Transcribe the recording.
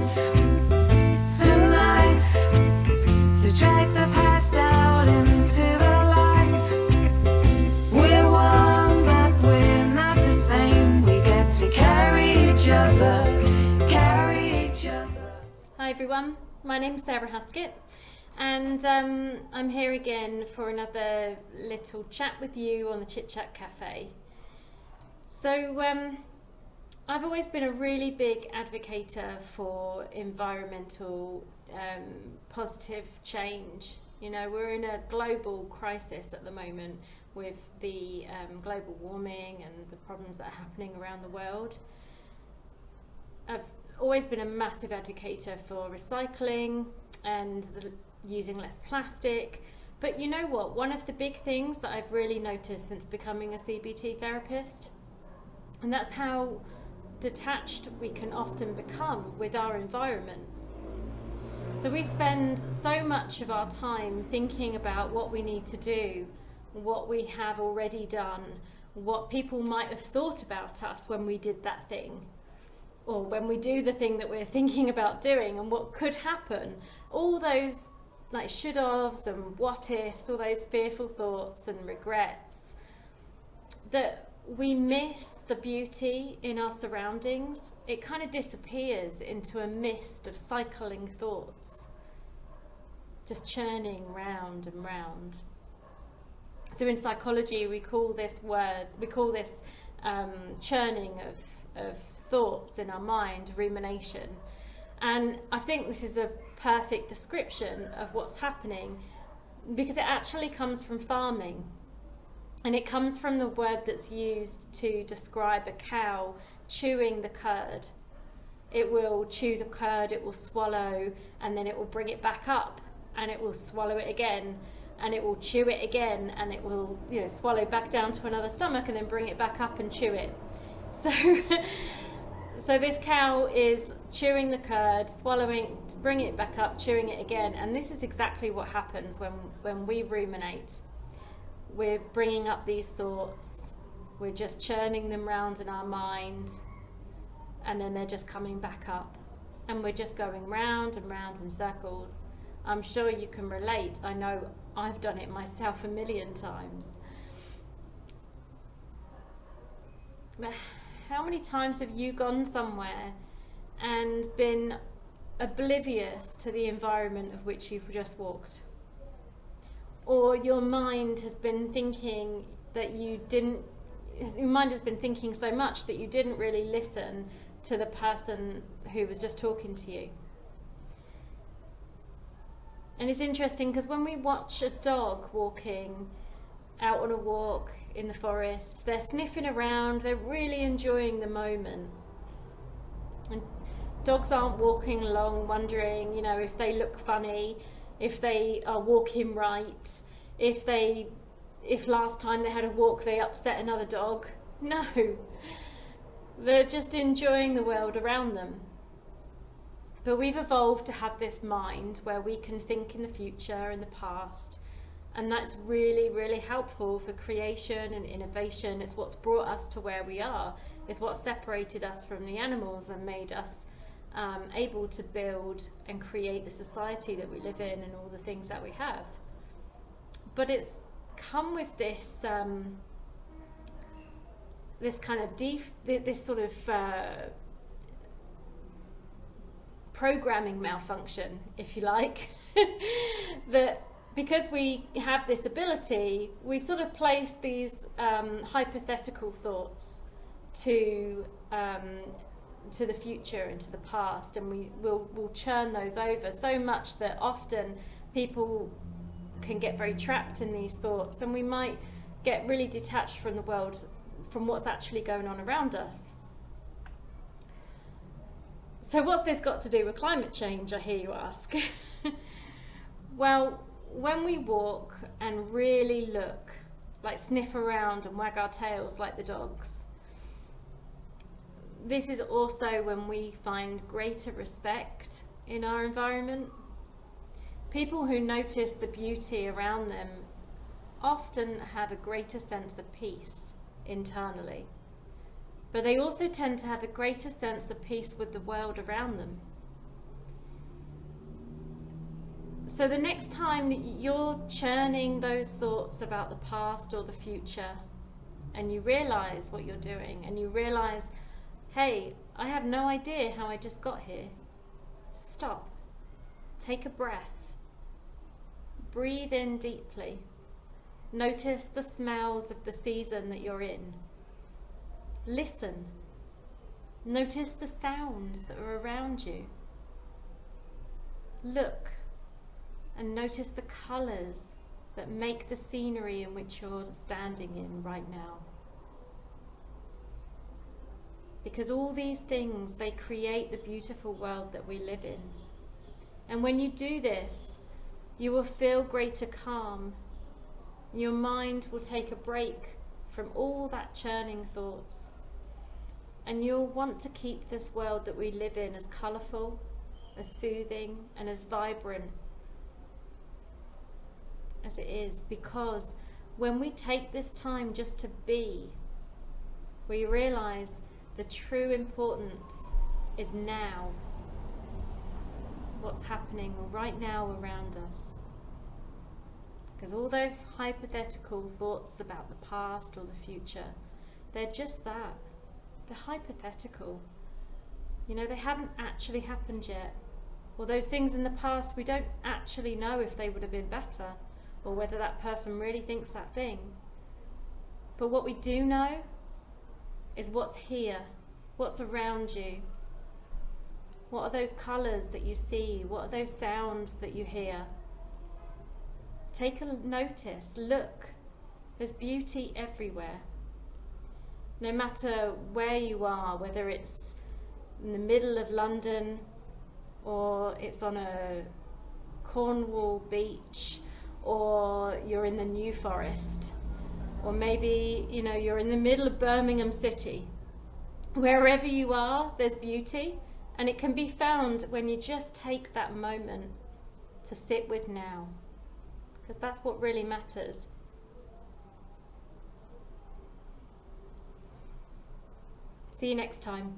tonight, to drag the past out into the light. We're one, but we're not the same. We get to carry each other. Hi everyone, my name's Sarah Haskett, and I'm here again for another little chat with you on the Chit-Chat Cafe. So I've always been a really big advocate for environmental positive change. You know, we're in a global crisis at the moment with the global warming and the problems that are happening around the world. I've always been a massive advocate for recycling and using less plastic. But you know what? One of the big things that I've really noticed since becoming a CBT therapist, and that's how detached we can often become with our environment. So we spend so much of our time thinking about what we need to do, what we have already done, what people might have thought about us when we did that thing, or when we do the thing that we're thinking about doing, and what could happen. All those like should-haves and what-ifs, all those fearful thoughts and regrets, that we miss the beauty in our surroundings. It kind of disappears into a mist of cycling thoughts, just churning round and round. So in psychology, we call this churning of thoughts in our mind, rumination. And I think this is a perfect description of what's happening, because it actually comes from farming, and it comes from the word that's used to describe a cow chewing the curd. It will chew the curd, it will swallow, and then it will bring it back up, and it will swallow it again, and it will chew it again, and it will, swallow back down to another stomach, and then bring it back up and chew it. So this cow is chewing the curd, swallowing, bringing it back up, chewing it again. And this is exactly what happens when we ruminate. We're bringing up these thoughts, we're just churning them round in our mind, and then they're just coming back up. And we're just going round and round in circles. I'm sure you can relate. I know I've done it myself a million times. But how many times have you gone somewhere and been oblivious to the environment of which you've just walked? Or your mind has been thinking your mind has been thinking so much that you didn't really listen to the person who was just talking to you. And it's interesting because when we watch a dog walking out on a walk in the forest, they're sniffing around, they're really enjoying the moment. And dogs aren't walking along wondering, if they look funny, if they are walking right, if last time they had a walk they upset another dog. No, they're just enjoying the world around them. But we've evolved to have this mind where we can think in the future and the past. And that's really, really helpful for creation and innovation. It's what's brought us to where we are. It's what separated us from the animals and made us able to build and create the society that we live in and all the things that we have. But it's come with this this kind of this sort of programming malfunction, if you like, that because we have this ability, we sort of place these hypothetical thoughts to the future and to the past, and we'll churn those over so much that often people can get very trapped in these thoughts, and we might get really detached from the world, from what's actually going on around us. So what's this got to do with climate change, I hear you ask? Well, when we walk and really look, like sniff around and wag our tails like the dogs, this is also when we find greater respect in our environment. People who notice the beauty around them often have a greater sense of peace internally, but they also tend to have a greater sense of peace with the world around them. So the next time that you're churning those thoughts about the past or the future, and you realize what you're doing, and you realize, hey, I have no idea how I just got here, stop, take a breath, breathe in deeply, notice the smells of the season that you're in, listen, notice the sounds that are around you, look and notice the colours that make the scenery in which you're standing in right now. Because all these things, they create the beautiful world that we live in. And when you do this, you will feel greater calm. Your mind will take a break from all that churning thoughts. And you'll want to keep this world that we live in as colourful, as soothing, and as vibrant as it is, because when we take this time just to be, we realise the true importance is now, what's happening right now around us. Because all those hypothetical thoughts about the past or the future, they're just that, they're hypothetical. You know, they haven't actually happened yet. Or those things in the past, we don't actually know if they would have been better, or whether that person really thinks that thing. But what we do know is what's here, what's around you. What are those colours that you see? What are those sounds that you hear? Take a notice, look. There's beauty everywhere. No matter where you are, whether it's in the middle of London, or it's on a Cornwall beach, or you're in the New Forest, or maybe, you know, you're in the middle of Birmingham City. Wherever you are, there's beauty, and it can be found when you just take that moment to sit with now, because that's what really matters. See you next time.